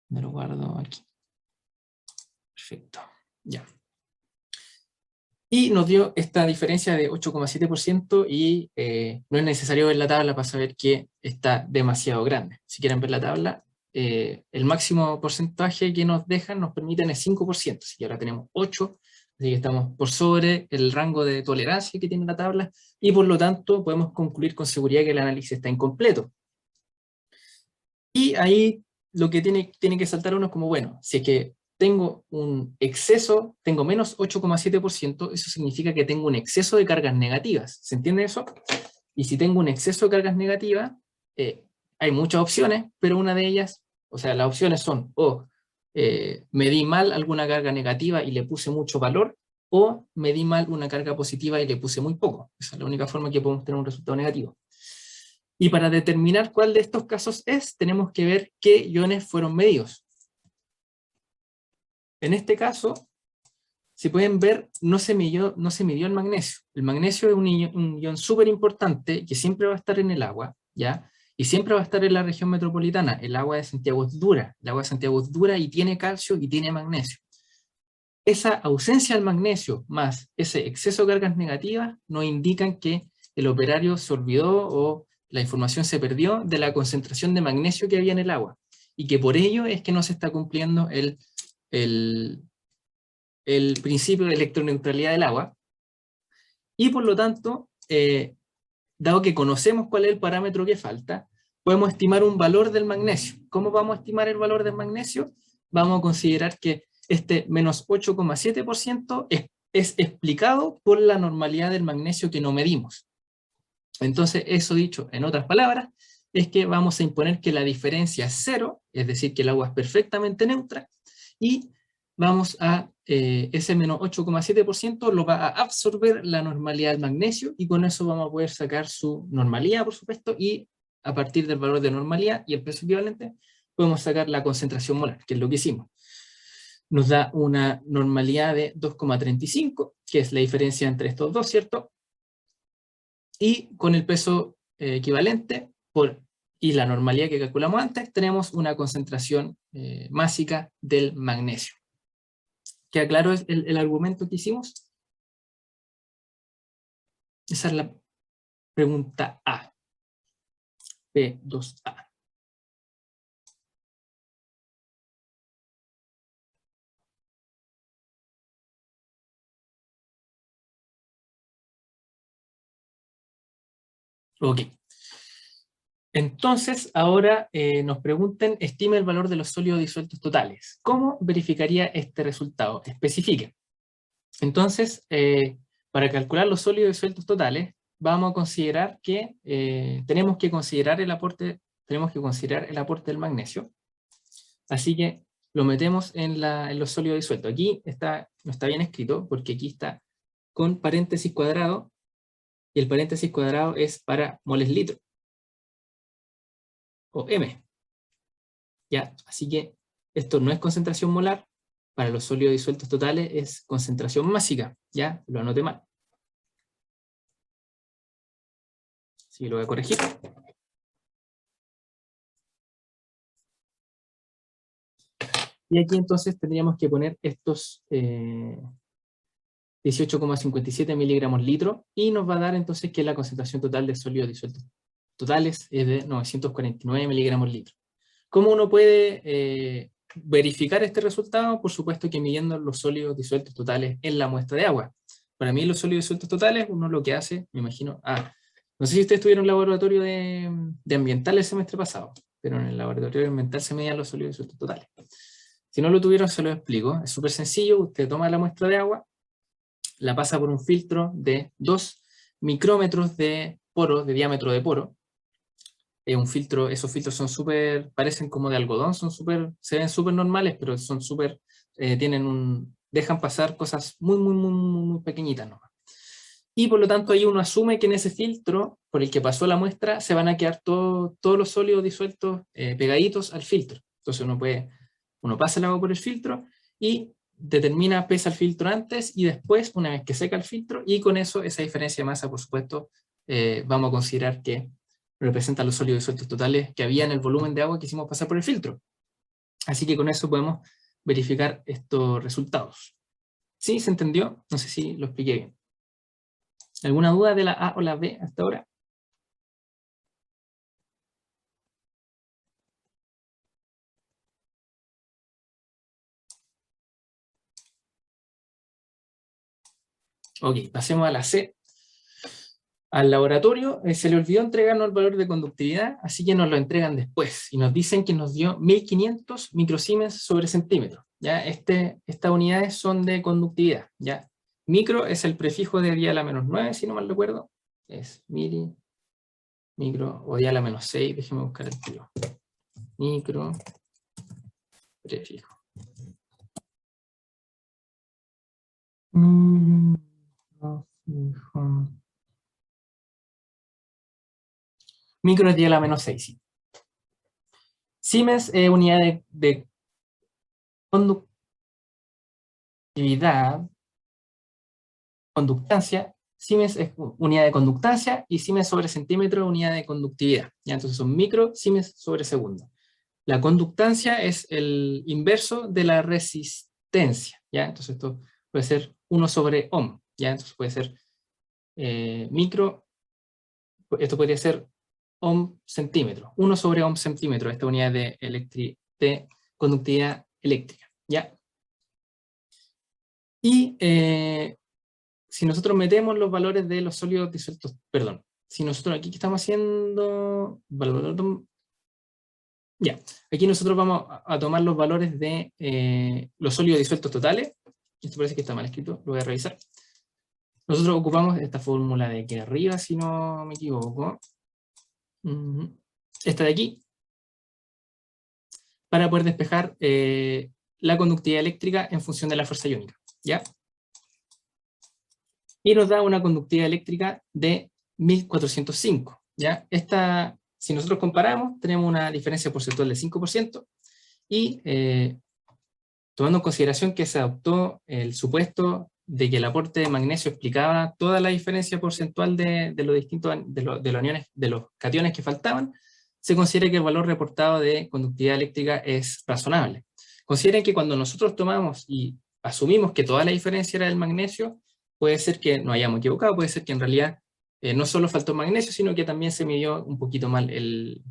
Me lo guardo aquí. Perfecto, ya. Y nos dio esta diferencia de 8,7% y no es necesario ver la tabla para saber que está demasiado grande. Si quieren ver la tabla, el máximo porcentaje que nos dejan nos permiten es 5%, así que ahora tenemos 8%. Así que estamos por sobre el rango de tolerancia que tiene la tabla y por lo tanto podemos concluir con seguridad que el análisis está incompleto. Y ahí lo que tiene que saltar uno es como, bueno, si es que tengo un exceso, tengo menos 8,7%, eso significa que tengo un exceso de cargas negativas. ¿Se entiende eso? Y si tengo un exceso de cargas negativas, hay muchas opciones, pero una de ellas, o sea, las opciones son o medí mal alguna carga negativa y le puse mucho valor, o medí mal una carga positiva y le puse muy poco. Esa es la única forma que podemos tener un resultado negativo. Y para determinar cuál de estos casos es, tenemos que ver qué iones fueron medidos. En este caso, si pueden ver, no se midió el magnesio. El magnesio es un ion súper importante que siempre va a estar en el agua, ¿ya? Y siempre va a estar en la región metropolitana. El agua de Santiago es dura. El agua de Santiago es dura y tiene calcio y tiene magnesio. Esa ausencia del magnesio más ese exceso de cargas negativas nos indican que el operario se olvidó o la información se perdió de la concentración de magnesio que había en el agua. Y que por ello es que no se está cumpliendo el principio de electroneutralidad del agua, y por lo tanto, dado que conocemos cuál es el parámetro que falta, podemos estimar un valor del magnesio. ¿Cómo vamos a estimar el valor del magnesio? Vamos a considerar que este menos 8,7% es explicado por la normalidad del magnesio que no medimos. Entonces, eso dicho en otras palabras, es que vamos a imponer que la diferencia es cero, es decir, que el agua es perfectamente neutra, y vamos a, ese menos 8,7% lo va a absorber la normalidad del magnesio, y con eso vamos a poder sacar su normalidad, por supuesto, y a partir del valor de normalidad y el peso equivalente, podemos sacar la concentración molar, que es lo que hicimos. Nos da una normalidad de 2,35, que es la diferencia entre estos dos, ¿cierto? Y con el peso equivalente y la normalidad que calculamos antes, tenemos una concentración másica del magnesio. ¿Queda claro el argumento que hicimos? Esa es la pregunta A. P2A. Ok. Entonces, ahora nos preguntan, estime el valor de los sólidos disueltos totales. ¿Cómo verificaría este resultado? Especifique. Entonces, para calcular los sólidos disueltos totales, vamos a considerar que tenemos que considerar el aporte del magnesio. Así que lo metemos en los sólidos disueltos. Aquí no está bien escrito, porque aquí está con paréntesis cuadrado, y el paréntesis cuadrado es para moles litro, o M. ¿Ya? Así que esto no es concentración molar, para los sólidos disueltos totales es concentración másica, ¿ya? Lo anoté mal. Así que lo voy a corregir. Y aquí entonces tendríamos que poner estos 18,57 miligramos litro, y nos va a dar entonces que la concentración total de sólidos disueltos totales es de 949 miligramos litro. ¿Cómo uno puede verificar este resultado? Por supuesto que midiendo los sólidos disueltos totales en la muestra de agua. Para mí los sólidos disueltos totales, uno lo que hace, me imagino, no sé si ustedes tuvieron un laboratorio de ambiental el semestre pasado, pero en el laboratorio de ambiental se medían los sólidos disueltos totales. Si no lo tuvieron, se lo explico. Es súper sencillo. Usted toma la muestra de agua, la pasa por un filtro de 2 micrómetros de poro, de diámetro de poro. Un filtro, esos filtros son súper, parecen como de algodón, se ven súper normales, pero son súper, dejan pasar cosas muy, muy, muy, muy pequeñitas nomás. Y por lo tanto ahí uno asume que en ese filtro por el que pasó la muestra se van a quedar todos los sólidos disueltos pegaditos al filtro. Entonces uno pasa el agua por el filtro y determina, pesa el filtro antes y después, una vez que seca el filtro, y con eso, esa diferencia de masa, por supuesto, vamos a considerar que representa los sólidos disueltos totales que había en el volumen de agua que hicimos pasar por el filtro. Así que con eso podemos verificar estos resultados. ¿Sí? ¿Se entendió? No sé si lo expliqué bien. ¿Alguna duda de la A o la B hasta ahora? Ok, pasemos a la C. Al laboratorio se le olvidó entregarnos el valor de conductividad, así que nos lo entregan después, y nos dicen que nos dio 1500 microsiemens sobre centímetro. ¿Ya? Estas unidades son de conductividad. ¿Ya? Micro es el prefijo de dial a -9, si no mal recuerdo. Es micro o dial a -6, déjeme buscar el tiro. Micro, prefijo. Micro es 10 a la menos 6, sí. Siemens es unidad de conductividad, conductancia. Siemens es unidad de conductancia y Siemens sobre centímetro es unidad de conductividad. ¿Ya? Entonces son micro, Siemens sobre segundo. La conductancia es el inverso de la resistencia. ¿Ya? Entonces esto puede ser 1 sobre ohm. ¿Ya? Entonces puede ser micro, esto podría ser ohm centímetro. 1 sobre ohm centímetro, esta unidad de conductividad eléctrica. ¿Ya? Y si nosotros metemos los valores de los sólidos disueltos, perdón, si nosotros aquí, ¿qué estamos haciendo? Ya, aquí nosotros vamos a tomar los valores de los sólidos disueltos totales. Esto parece que está mal escrito, lo voy a revisar. Nosotros ocupamos esta fórmula de aquí arriba, si no me equivoco. Esta de aquí, para poder despejar la conductividad eléctrica en función de la fuerza iónica. ¿Ya? Y nos da una conductividad eléctrica de 1405. ¿Ya? Esta, si nosotros comparamos, tenemos una diferencia porcentual del 5%, y tomando en consideración que se adoptó el supuesto de que el aporte de magnesio explicaba toda la diferencia porcentual de los distintos de los cationes que faltaban, se considera que el valor reportado de conductividad eléctrica es razonable. Consideren que cuando nosotros tomamos y asumimos que toda la diferencia era del magnesio, puede ser que nos hayamos equivocado, puede ser que en realidad no solo faltó magnesio, sino que también se midió un poquito mal el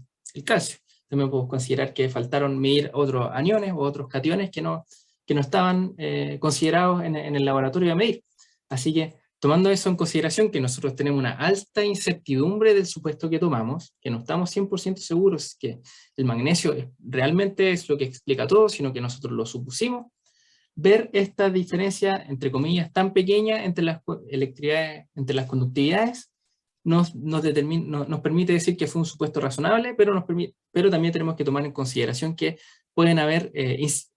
calcio. También podemos considerar que faltaron medir otros aniones o otros cationes que no estaban considerados en el laboratorio a medir. Así que, tomando eso en consideración, que nosotros tenemos una alta incertidumbre del supuesto que tomamos, que no estamos 100% seguros que el magnesio realmente es lo que explica todo, sino que nosotros lo supusimos, ver esta diferencia, entre comillas, tan pequeña entre las electricidades, entre las conductividades, nos permite decir que fue un supuesto razonable, pero también tenemos que tomar en consideración que pueden haber,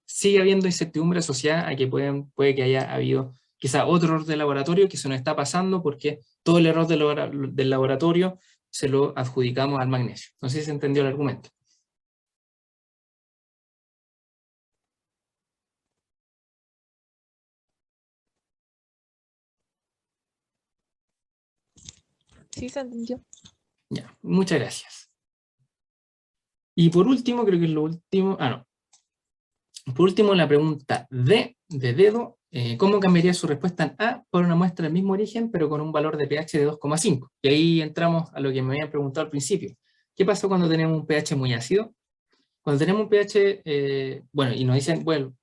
sigue habiendo incertidumbre asociada a que puede que haya habido quizá otro error de laboratorio que se nos está pasando porque todo el error del laboratorio se lo adjudicamos al magnesio. No sé si se entendió el argumento. Sí, se entendió. Ya, muchas gracias. Y por último, creo que es lo último, por último, la pregunta D, de dedo, ¿cómo cambiaría su respuesta en A por una muestra del mismo origen, pero con un valor de pH de 2,5? Y ahí entramos a lo que me habían preguntado al principio. ¿Qué pasa cuando tenemos un pH muy ácido? Cuando tenemos un pH, bueno, y nos dicen, bueno,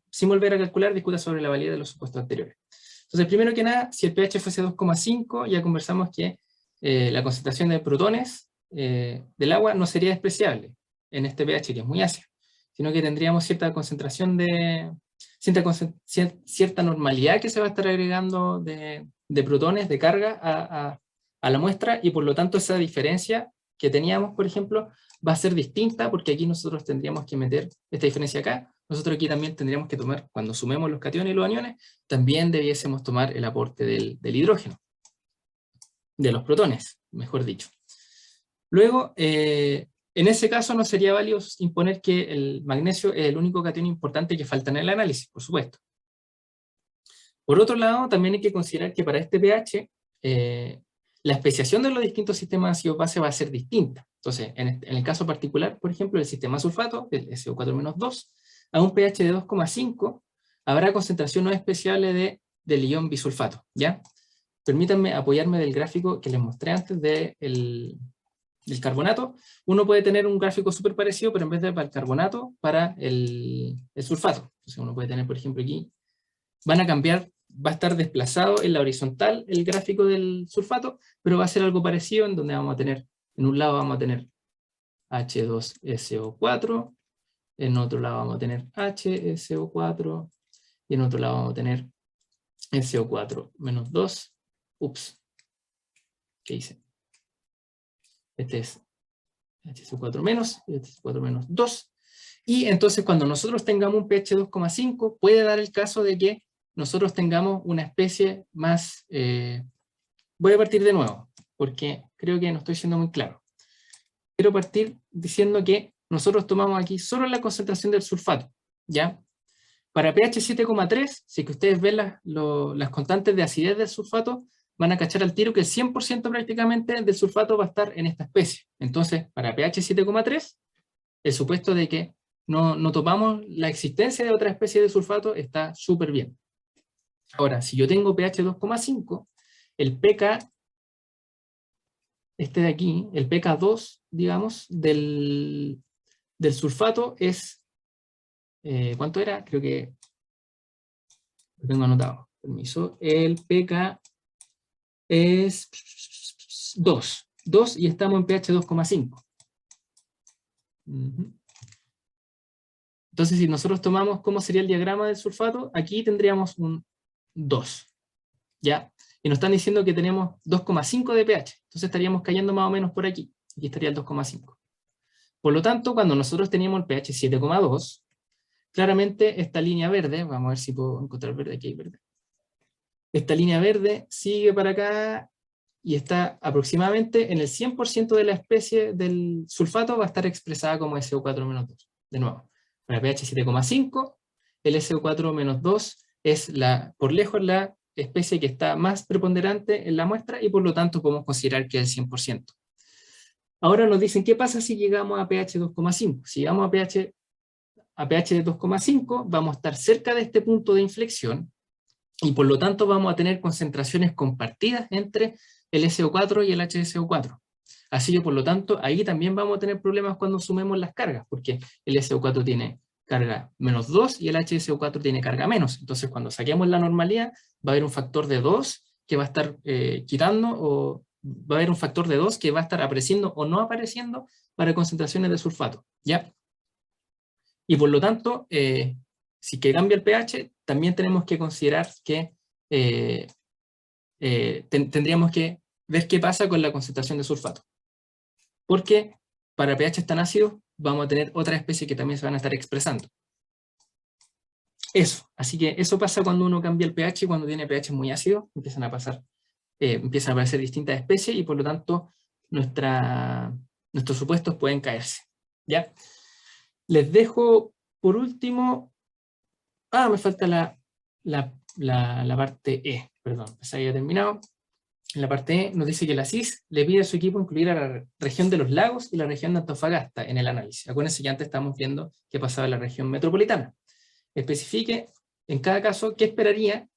sin volver a calcular, discuta sobre la validez de los supuestos anteriores. Entonces, primero que nada, si el pH fuese 2,5, ya conversamos que la concentración de protones del agua no sería despreciable en este pH, que es muy ácido, sino que tendríamos cierta concentración cierta normalidad que se va a estar agregando de protones, de carga a la muestra, y por lo tanto esa diferencia que teníamos, por ejemplo, va a ser distinta, porque aquí nosotros tendríamos que meter esta diferencia acá. Nosotros aquí también tendríamos que tomar, cuando sumemos los cationes y los aniones, también debiésemos tomar el aporte del hidrógeno, de los protones, mejor dicho. Luego, en ese caso no sería válido imponer que el magnesio es el único catión importante que falta en el análisis, por supuesto. Por otro lado, también hay que considerar que para este pH, la especiación de los distintos sistemas ácido-base va a ser distinta. Entonces, en el caso particular, por ejemplo, el sistema sulfato, el SO4-2, a un pH de 2,5, habrá concentración no despreciable del ion bisulfato, ¿ya? Permítanme apoyarme del gráfico que les mostré antes del carbonato. Uno puede tener un gráfico súper parecido, pero en vez de para el carbonato, para el sulfato. Entonces uno puede tener, por ejemplo, aquí, van a cambiar, va a estar desplazado en la horizontal el gráfico del sulfato, pero va a ser algo parecido en donde vamos a tener, en un lado vamos a tener H2SO4, en otro lado vamos a tener HSO4, y en otro lado vamos a tener SO4-2. Ups, ¿qué hice? Este es HSO4 menos, y este es 4 menos 2. Y entonces cuando nosotros tengamos un pH 2,5, puede dar el caso de que nosotros tengamos una especie más... voy a partir de nuevo, porque creo que no estoy siendo muy claro. Quiero partir diciendo que nosotros tomamos aquí solo la concentración del sulfato, ¿ya? Para pH 7,3, si que ustedes ven las constantes de acidez del sulfato, van a cachar al tiro que el 100% prácticamente del sulfato va a estar en esta especie. Entonces, para pH 7,3, el supuesto de que no tomamos la existencia de otra especie de sulfato está súper bien. Ahora, si yo tengo pH 2,5, el pK, este de aquí, el pK2, digamos, del sulfato es, ¿cuánto era? Creo que lo tengo anotado, permiso, el pK es 2 y estamos en pH 2,5. Entonces, si nosotros tomamos cómo sería el diagrama del sulfato, aquí tendríamos un 2, ¿ya? Y nos están diciendo que tenemos 2,5 de pH, entonces estaríamos cayendo más o menos por aquí. Aquí estaría el 2,5. Por lo tanto, cuando nosotros teníamos el pH 7,2, claramente esta línea verde, vamos a ver si puedo encontrar verde, aquí hay verde. Esta línea verde sigue para acá y está aproximadamente en el 100% de la especie del sulfato va a estar expresada como SO4-2. De nuevo, para pH 7,5, el SO4-2 es por lejos la especie que está más preponderante en la muestra y por lo tanto podemos considerar que es el 100%. Ahora nos dicen, ¿qué pasa si llegamos a pH 2,5? Si llegamos a pH de 2,5, vamos a estar cerca de este punto de inflexión y por lo tanto vamos a tener concentraciones compartidas entre el SO4 y el HSO4. Así que por lo tanto, ahí también vamos a tener problemas cuando sumemos las cargas, porque el SO4 tiene carga -2 y el HSO4 tiene carga menos. Entonces cuando saquemos la normalidad, va a haber un factor de 2 que va a estar quitando, o va a haber un factor de 2 que va a estar apareciendo o no apareciendo para concentraciones de sulfato, ¿ya? Y por lo tanto, si que cambia el pH, también tenemos que considerar que tendríamos que ver qué pasa con la concentración de sulfato. Porque para pH tan ácidos vamos a tener otra especie que también se van a estar expresando. Eso, así que eso pasa cuando uno cambia el pH, cuando tiene pH muy ácido, empiezan a aparecer distintas especies y por lo tanto nuestros supuestos pueden caerse, ¿ya? Les dejo por último, me falta la parte E, perdón, esa ya he terminado. En la parte E nos dice que la CIS le pide a su equipo incluir a la región de los lagos y la región de Antofagasta en el análisis. Acuérdense que antes estábamos viendo qué pasaba en la región metropolitana. Especifique en cada caso qué esperaría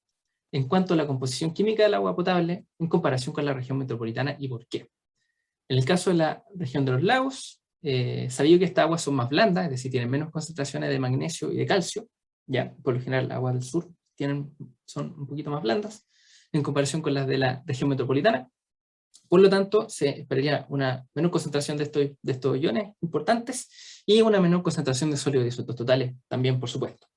en cuanto a la composición química del agua potable en comparación con la región metropolitana y por qué. En el caso de la región de los lagos, sabido que estas aguas son más blandas, es decir, tienen menos concentraciones de magnesio y de calcio, ya, por lo general las aguas del sur son un poquito más blandas, en comparación con las de la región metropolitana. Por lo tanto, se esperaría una menor concentración de estos iones importantes y una menor concentración de sólidos disueltos totales también, por supuesto.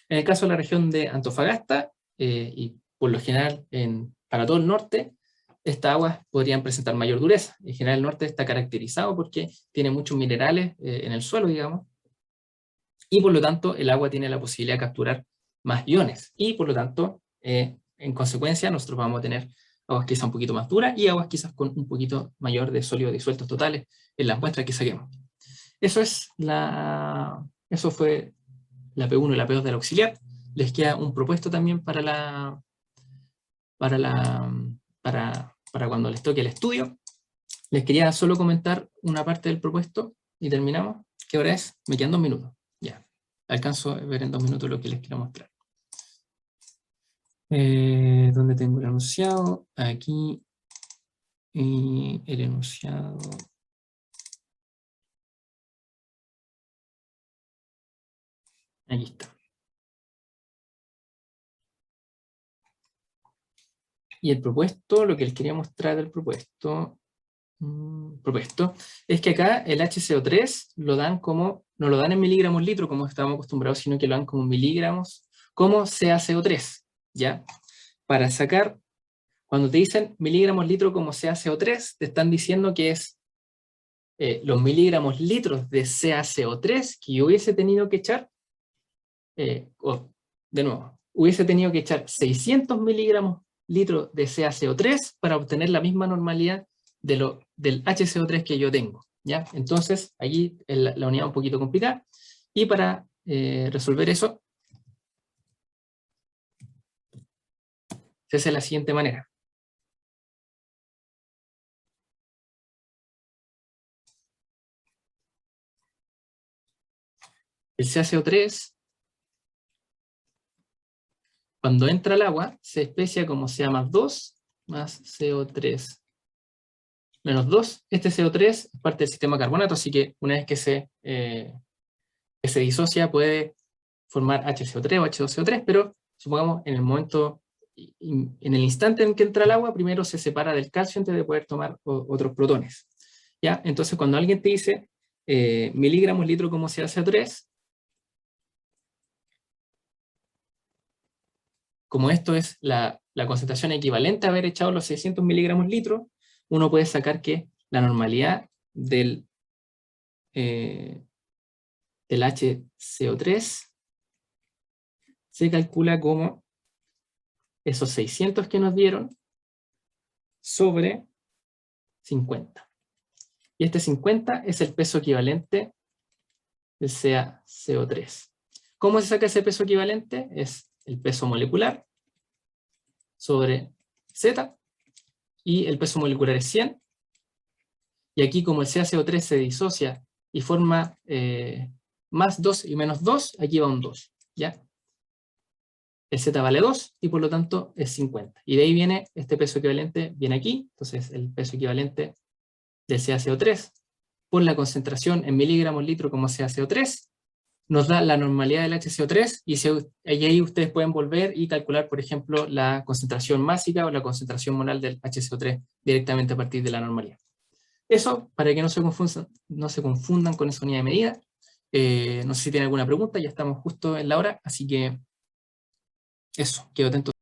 En el caso de la región de Antofagasta, y por lo general para todo el norte, estas aguas podrían presentar mayor dureza. En general el norte está caracterizado porque tiene muchos minerales en el suelo, digamos, y por lo tanto el agua tiene la posibilidad de capturar más iones, y por lo tanto, en consecuencia, nosotros vamos a tener aguas quizás un poquito más duras y aguas quizás con un poquito mayor de sólidos disueltos totales en las muestras que saquemos. Eso fue la P1 y la P2 del auxiliar. Les queda un propuesto también para cuando les toque el estudio. Les quería solo comentar una parte del propuesto y terminamos. ¿Qué hora es? Me quedan 2 minutos. Ya, alcanzo a ver en 2 minutos lo que les quiero mostrar. ¿Dónde tengo el enunciado? Aquí. Y el enunciado. Aquí está. Y el propuesto, lo que les quería mostrar del propuesto, es que acá el HCO3 no lo dan en miligramos litro como estábamos acostumbrados, sino que lo dan como miligramos, como CaCO3, ¿ya? Para sacar, cuando te dicen miligramos litro como CaCO3, te están diciendo que es los miligramos litros de CaCO3 que yo hubiese tenido que echar, de nuevo, hubiese tenido que echar 600 miligramos litros de CaCO3 para obtener la misma normalidad del HCO3 que yo tengo, ¿ya? Entonces, allí la unidad es un poquito complicada, y para resolver eso, se hace de la siguiente manera. El CaCO3, cuando entra al agua, se especia como Ca más 2 más CO3 menos 2. Este CO3 es parte del sistema carbonato, así que una vez que se disocia puede formar HCO3 o H2CO3, pero supongamos en el momento, en el instante en que entra al agua, primero se separa del calcio antes de poder tomar otros protones, ¿ya? Entonces cuando alguien te dice miligramos litro como CaCO3, como esto es la concentración equivalente a haber echado los 600 miligramos litro, uno puede sacar que la normalidad del HCO3 se calcula como esos 600 que nos dieron sobre 50. Y este 50 es el peso equivalente del CaCO3. ¿Cómo se saca ese peso equivalente? Es el peso molecular sobre Z, y el peso molecular es 100. Y aquí, como el CaCO3 se disocia y forma más 2 y menos 2, aquí va un 2, ¿ya? El Z vale 2 y por lo tanto es 50. Y de ahí viene este peso equivalente, viene aquí, entonces el peso equivalente del CaCO3 por la concentración en miligramos litro como CaCO3 nos da la normalidad del HCO3, y ahí ustedes pueden volver y calcular, por ejemplo, la concentración másica o la concentración molar del HCO3 directamente a partir de la normalidad. Eso, para que no se confundan con esa unidad de medida. No sé si tienen alguna pregunta, ya estamos justo en la hora, así que eso, quedo atento.